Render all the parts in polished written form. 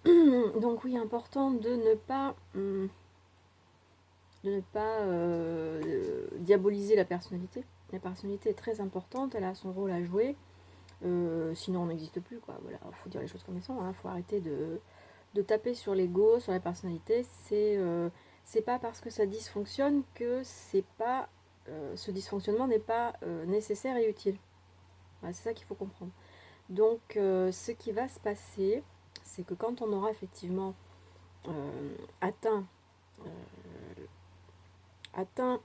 Donc oui, important de ne pas diaboliser la personnalité. La personnalité est très importante, elle a son rôle à jouer. Sinon on n'existe plus, quoi. Voilà, faut dire les choses comme elles sont, hein. Faut arrêter de taper sur l'ego, sur la personnalité. C'est pas parce que ça dysfonctionne que c'est pas ce dysfonctionnement n'est pas nécessaire et utile. Voilà, c'est ça qu'il faut comprendre. Donc ce qui va se passer, c'est que quand on aura effectivement atteint euh, atteint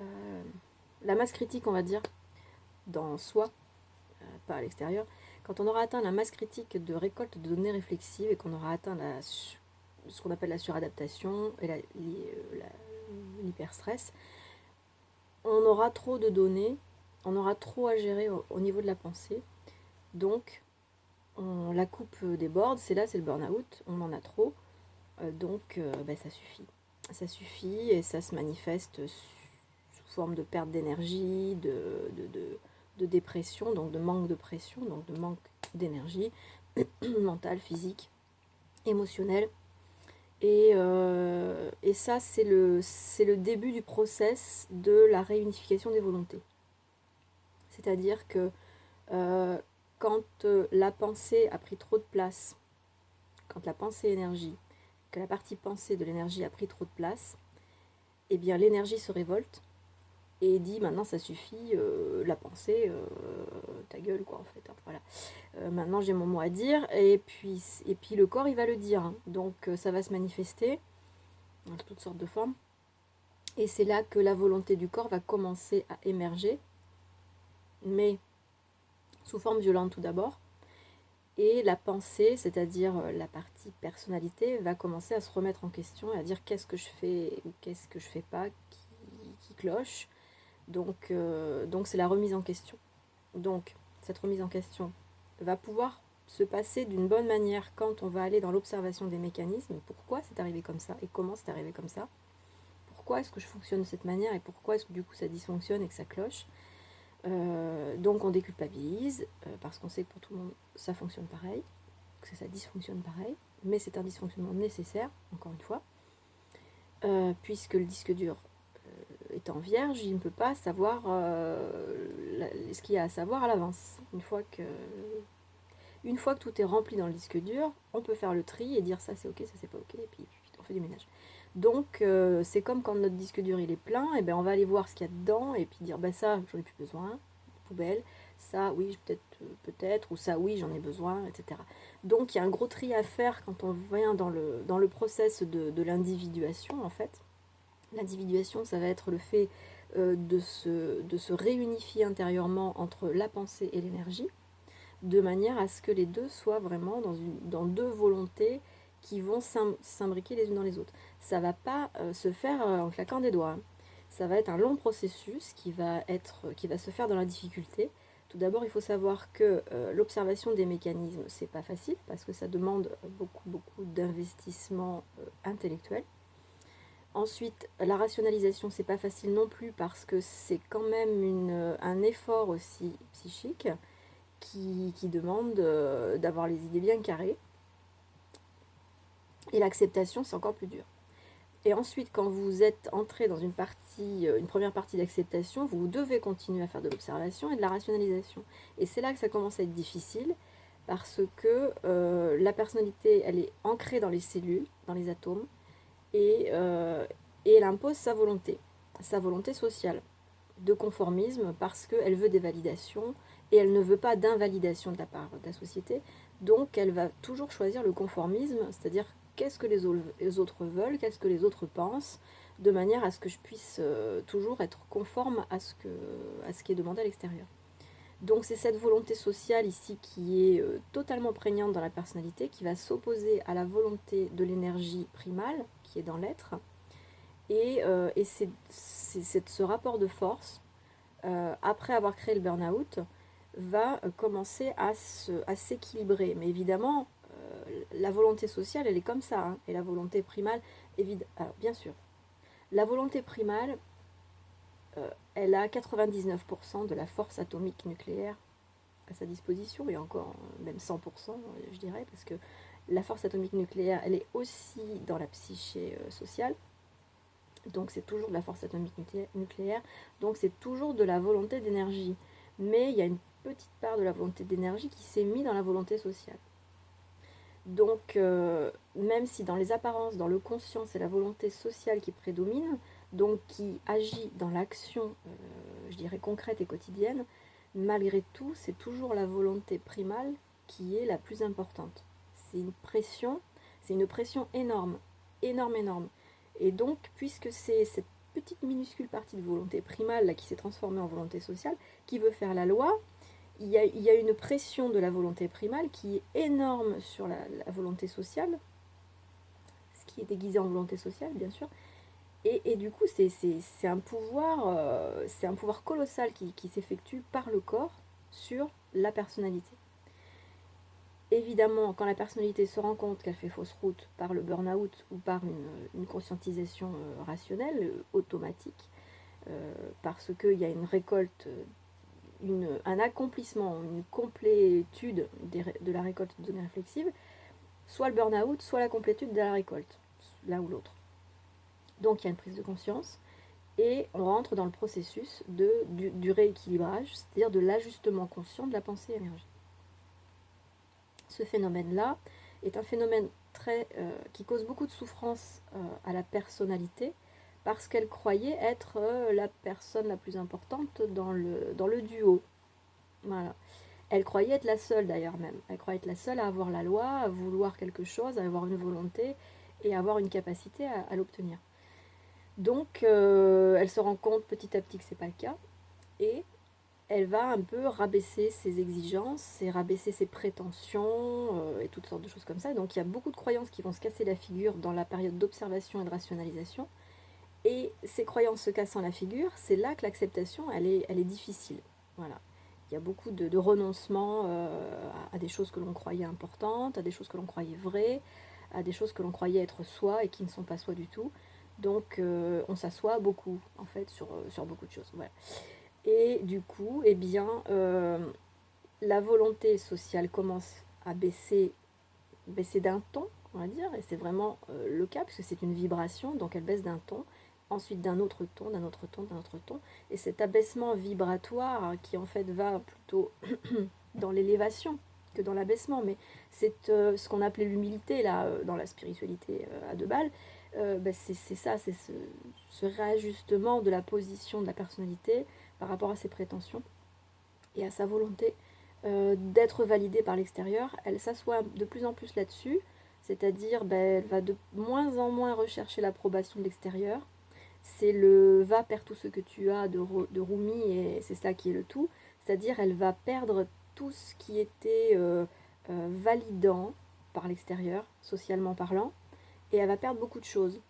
euh, la masse critique, on va dire, dans soi, pas à l'extérieur, quand on aura atteint la masse critique de récolte de données réflexives et qu'on aura atteint ce qu'on appelle la suradaptation et l'hyperstress, on aura trop de données, on aura trop à gérer au niveau de la pensée. Donc, la coupe déborde, c'est le burn-out, on en a trop. Donc, ça suffit. Ça suffit et ça se manifeste sous forme de perte d'énergie, de dépression, donc de manque de pression, donc de manque d'énergie mentale, physique, émotionnelle. Et ça, c'est le début du process de la réunification des volontés. C'est-à-dire que euh, quand la pensée a pris trop de place, quand la pensée énergie, que la partie pensée de l'énergie a pris trop de place, eh bien l'énergie se révolte et dit maintenant ça suffit, la pensée, ta gueule quoi en fait, hein, voilà. Maintenant j'ai mon mot à dire et puis le corps il va le dire, hein. Donc ça va se manifester dans toutes sortes de formes et c'est là que la volonté du corps va commencer à émerger, mais sous forme violente tout d'abord. Et la pensée, c'est-à-dire la partie personnalité, va commencer à se remettre en question et à dire qu'est-ce que je fais ou qu'est-ce que je fais pas qui cloche. Donc c'est la remise en question. Donc cette remise en question va pouvoir se passer d'une bonne manière quand on va aller dans l'observation des mécanismes. Pourquoi c'est arrivé comme ça et comment c'est arrivé comme ça? Pourquoi est-ce que je fonctionne de cette manière et pourquoi est-ce que du coup ça dysfonctionne et que ça cloche? Donc on déculpabilise parce qu'on sait que pour tout le monde ça fonctionne pareil, que ça dysfonctionne pareil, mais c'est un dysfonctionnement nécessaire, encore une fois, puisque le disque dur étant vierge, il ne peut pas savoir ce qu'il y a à savoir à l'avance. Une fois que tout est rempli dans le disque dur, on peut faire le tri et dire ça c'est ok, ça c'est pas ok, et puis on fait du ménage. Donc c'est comme quand notre disque dur il est plein, et ben on va aller voir ce qu'il y a dedans et puis dire bah ça j'en ai plus besoin, poubelle, ça oui peut-être, ou ça oui j'en ai besoin, etc. Donc il y a un gros tri à faire quand on vient dans le process de l'individuation en fait. L'individuation ça va être le fait de se réunifier intérieurement entre la pensée et l'énergie de manière à ce que les deux soient vraiment dans deux volontés qui vont s'imbriquer les unes dans les autres. Ça ne va pas se faire en claquant des doigts, hein. Ça va être un long processus qui va se faire dans la difficulté. Tout d'abord, il faut savoir que l'observation des mécanismes, c'est pas facile parce que ça demande beaucoup, beaucoup d'investissement intellectuel. Ensuite, la rationalisation, c'est pas facile non plus parce que c'est quand même un effort aussi psychique qui demande d'avoir les idées bien carrées. Et l'acceptation, c'est encore plus dur. Et ensuite, quand vous êtes entré dans une première partie d'acceptation, vous devez continuer à faire de l'observation et de la rationalisation. Et c'est là que ça commence à être difficile, parce que la personnalité, elle est ancrée dans les cellules, dans les atomes, et elle impose sa volonté sociale, de conformisme, parce qu'elle veut des validations, et elle ne veut pas d'invalidation de la part de la société. Donc elle va toujours choisir le conformisme, c'est-à-dire qu'est-ce que les autres veulent, qu'est-ce que les autres pensent, de manière à ce que je puisse toujours être conforme à ce qui est demandé à l'extérieur. Donc c'est cette volonté sociale ici qui est totalement prégnante dans la personnalité, qui va s'opposer à la volonté de l'énergie primale, qui est dans l'être. Et c'est ce rapport de force, après avoir créé le burn-out, va commencer à s'équilibrer. Mais évidemment, la volonté sociale, elle est comme ça, hein, et la volonté primale, alors, bien sûr, la volonté primale, elle a 99% de la force atomique nucléaire à sa disposition, et encore même 100%, je dirais, parce que la force atomique nucléaire, elle est aussi dans la psyché sociale, donc c'est toujours de la force atomique nucléaire, donc c'est toujours de la volonté d'énergie. Mais il y a une petite part de la volonté d'énergie qui s'est mise dans la volonté sociale. Donc, même si dans les apparences, dans le conscient, c'est la volonté sociale qui prédomine, donc qui agit dans l'action, je dirais, concrète et quotidienne, malgré tout, c'est toujours la volonté primale qui est la plus importante. C'est une pression énorme, énorme, énorme. Et donc, puisque c'est cette petite minuscule partie de volonté primale là, qui s'est transformée en volonté sociale, qui veut faire la loi, il y a une pression de la volonté primale qui est énorme sur la volonté sociale, ce qui est déguisé en volonté sociale, bien sûr. Et du coup, c'est un pouvoir colossal qui s'effectue par le corps sur la personnalité. Évidemment, quand la personnalité se rend compte qu'elle fait fausse route par le burn-out ou par une conscientisation rationnelle, automatique, parce qu'il y a une récolte, un accomplissement, une complétude de la récolte de données réflexives, soit le burn-out, soit la complétude de la récolte, l'un ou l'autre. Donc il y a une prise de conscience, et on rentre dans le processus du rééquilibrage, c'est-à-dire de l'ajustement conscient de la pensée énergie. Ce phénomène-là est un phénomène qui cause beaucoup de souffrance à la personnalité, parce qu'elle croyait être la personne la plus importante dans le duo. Voilà. Elle croyait être la seule d'ailleurs même. Elle croyait être la seule à avoir la loi, à vouloir quelque chose, à avoir une volonté et à avoir une capacité à l'obtenir. Donc elle se rend compte petit à petit que c'est pas le cas, et elle va un peu rabaisser ses exigences et rabaisser ses prétentions et toutes sortes de choses comme ça. Donc il y a beaucoup de croyances qui vont se casser la figure dans la période d'observation et de rationalisation. Et ces croyances se cassant la figure, c'est là que l'acceptation, elle est difficile. Voilà. Il y a beaucoup de renoncements à des choses que l'on croyait importantes, à des choses que l'on croyait vraies, à des choses que l'on croyait être soi et qui ne sont pas soi du tout. Donc on s'assoit beaucoup, en fait, sur beaucoup de choses. Voilà. Et du coup, eh bien, la volonté sociale commence à baisser d'un ton, on va dire, et c'est vraiment le cas, parce que c'est une vibration, donc elle baisse d'un ton, ensuite d'un autre ton, d'un autre ton, d'un autre ton, et cet abaissement vibratoire qui en fait va plutôt dans l'élévation que dans l'abaissement, mais c'est ce qu'on appelait l'humilité là, dans la spiritualité à deux balles, c'est ça, c'est ce réajustement de la position de la personnalité par rapport à ses prétentions et à sa volonté d'être validée par l'extérieur. Elle s'assoit de plus en plus là-dessus, c'est-à-dire elle va de moins en moins rechercher l'approbation de l'extérieur. C'est le va perds tout ce que tu as de Rumi, et c'est ça qui est le tout, c'est-à-dire elle va perdre tout ce qui était validant par l'extérieur, socialement parlant, et elle va perdre beaucoup de choses.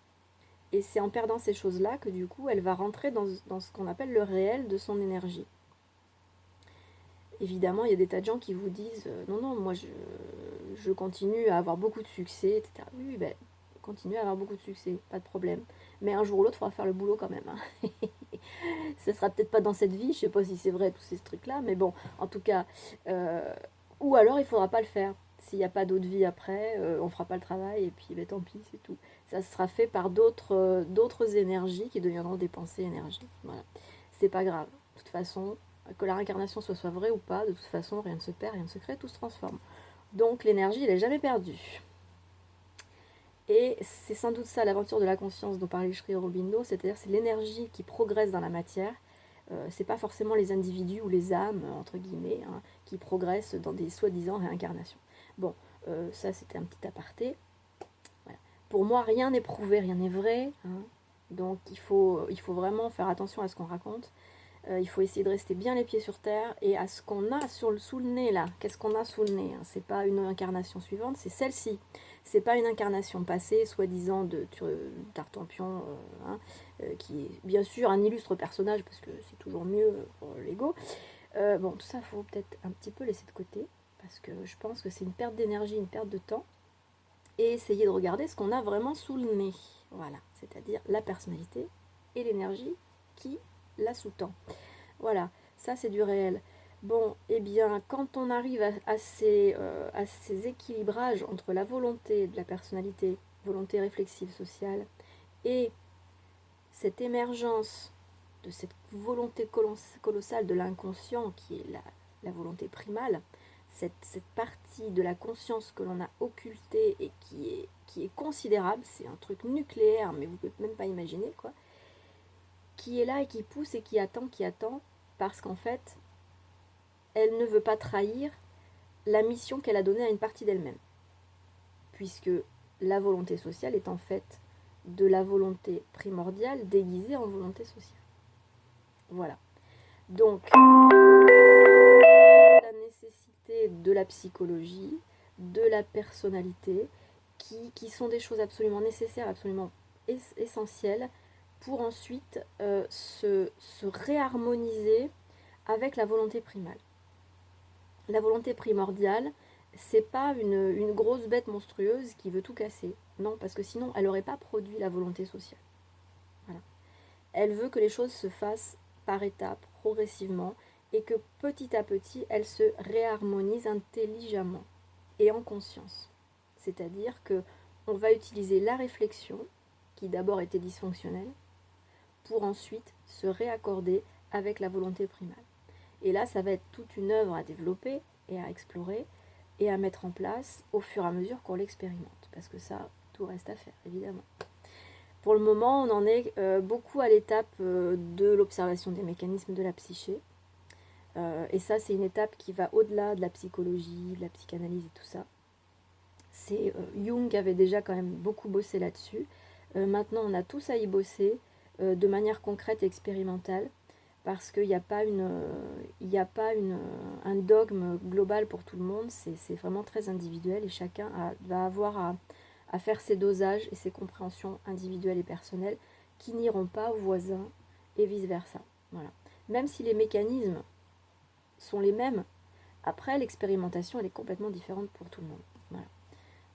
Et c'est en perdant ces choses-là que du coup elle va rentrer dans ce qu'on appelle le réel de son énergie. Évidemment, il y a des tas de gens qui vous disent non, non, moi je continue à avoir beaucoup de succès, etc. Oui, ben, continue à avoir beaucoup de succès, pas de problème. Mais un jour ou l'autre, il faudra faire le boulot quand même. Hein. Ça sera peut-être pas dans cette vie, je sais pas si c'est vrai tous ces trucs-là, mais bon, en tout cas, ou alors il faudra pas le faire. S'il n'y a pas d'autre vie après, on fera pas le travail et puis ben, tant pis, c'est tout. Ça sera fait par d'autres énergies qui deviendront des pensées énergie. Voilà. C'est pas grave. De toute façon, que la réincarnation soit vraie ou pas, de toute façon, rien ne se perd, rien ne se crée, tout se transforme. Donc l'énergie, elle n'est jamais perdue. Et c'est sans doute ça l'aventure de la conscience dont parlait Sri Aurobindo, c'est-à-dire c'est l'énergie qui progresse dans la matière. C'est pas forcément les individus ou les âmes, entre guillemets, hein, qui progressent dans des soi-disant réincarnations. Bon, ça c'était un petit aparté. Voilà. Pour moi, rien n'est prouvé, rien n'est vrai. Hein. Donc il faut vraiment faire attention à ce qu'on raconte. Il faut essayer de rester bien les pieds sur terre et à ce qu'on a sous le nez là. Qu'est-ce qu'on a sous le nez, hein. C'est pas une incarnation suivante, c'est celle-ci. C'est pas une incarnation passée, soi-disant de Tartampion, hein, qui est bien sûr un illustre personnage parce que c'est toujours mieux pour l'ego. Bon, tout ça, il faut peut-être un petit peu laisser de côté parce que je pense que c'est une perte d'énergie, une perte de temps. Et essayer de regarder ce qu'on a vraiment sous le nez. Voilà, c'est-à-dire la personnalité et l'énergie qui la sous-tend. Voilà, ça c'est du réel. Bon, eh bien, quand on arrive à ces équilibrages entre la volonté de la personnalité, volonté réflexive sociale, et cette émergence de cette volonté colossale de l'inconscient, qui est la volonté primale, cette partie de la conscience que l'on a occultée et qui est considérable, c'est un truc nucléaire, mais vous ne pouvez même pas imaginer, quoi, qui est là et qui pousse et qui attend, parce qu'en fait, elle ne veut pas trahir la mission qu'elle a donnée à une partie d'elle-même. Puisque la volonté sociale est en fait de la volonté primordiale déguisée en volonté sociale. Voilà. Donc, la nécessité de la psychologie, de la personnalité, qui sont des choses absolument nécessaires, absolument essentielles, pour ensuite se réharmoniser avec la volonté primale. La volonté primordiale, c'est pas une grosse bête monstrueuse qui veut tout casser. Non, parce que sinon, elle n'aurait pas produit la volonté sociale. Voilà. Elle veut que les choses se fassent par étapes, progressivement, et que petit à petit, elle se réharmonise intelligemment et en conscience. C'est-à-dire que on va utiliser la réflexion, qui d'abord était dysfonctionnelle, pour ensuite se réaccorder avec la volonté primale. Et là, ça va être toute une œuvre à développer et à explorer et à mettre en place au fur et à mesure qu'on l'expérimente. Parce que ça, tout reste à faire, évidemment. Pour le moment, on en est beaucoup à l'étape de l'observation des mécanismes de la psyché. Et ça, c'est une étape qui va au-delà de la psychologie, de la psychanalyse et tout ça. Jung avait déjà quand même beaucoup bossé là-dessus. Maintenant, on a tous à y bosser de manière concrète et expérimentale, parce qu'il n'y a pas, un dogme global pour tout le monde, c'est vraiment très individuel et chacun va avoir à faire ses dosages et ses compréhensions individuelles et personnelles qui n'iront pas aux voisins et vice-versa. Voilà. Même si les mécanismes sont les mêmes, après l'expérimentation elle est complètement différente pour tout le monde. Voilà.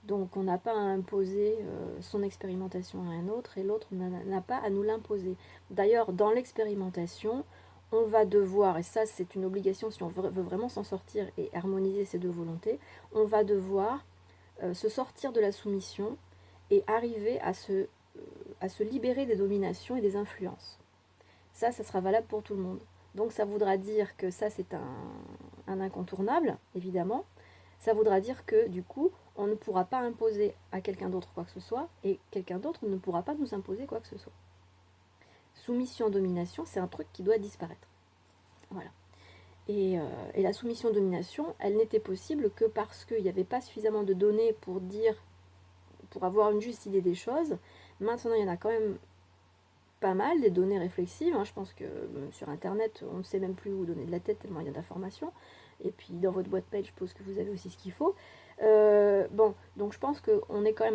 Donc on n'a pas à imposer son expérimentation à un autre et l'autre n'a pas à nous l'imposer. D'ailleurs, dans l'expérimentation, on va devoir, et ça c'est une obligation si on veut vraiment s'en sortir et harmoniser ces deux volontés, on va devoir se sortir de la soumission et arriver à se libérer des dominations et des influences. Ça sera valable pour tout le monde. Donc ça voudra dire que ça c'est un incontournable, évidemment. Ça voudra dire que du coup, on ne pourra pas imposer à quelqu'un d'autre quoi que ce soit, et quelqu'un d'autre ne pourra pas nous imposer quoi que ce soit. Soumission-domination, c'est un truc qui doit disparaître. Voilà. Et la soumission-domination, elle n'était possible que parce qu'il n'y avait pas suffisamment de données pour avoir une juste idée des choses. Maintenant, il y en a quand même pas mal, des données réflexives. Je pense que sur Internet, on ne sait même plus où donner de la tête tellement il y a d'informations. Et puis dans votre boîte mail, je suppose que vous avez aussi ce qu'il faut. Bon, donc je pense qu'on est quand même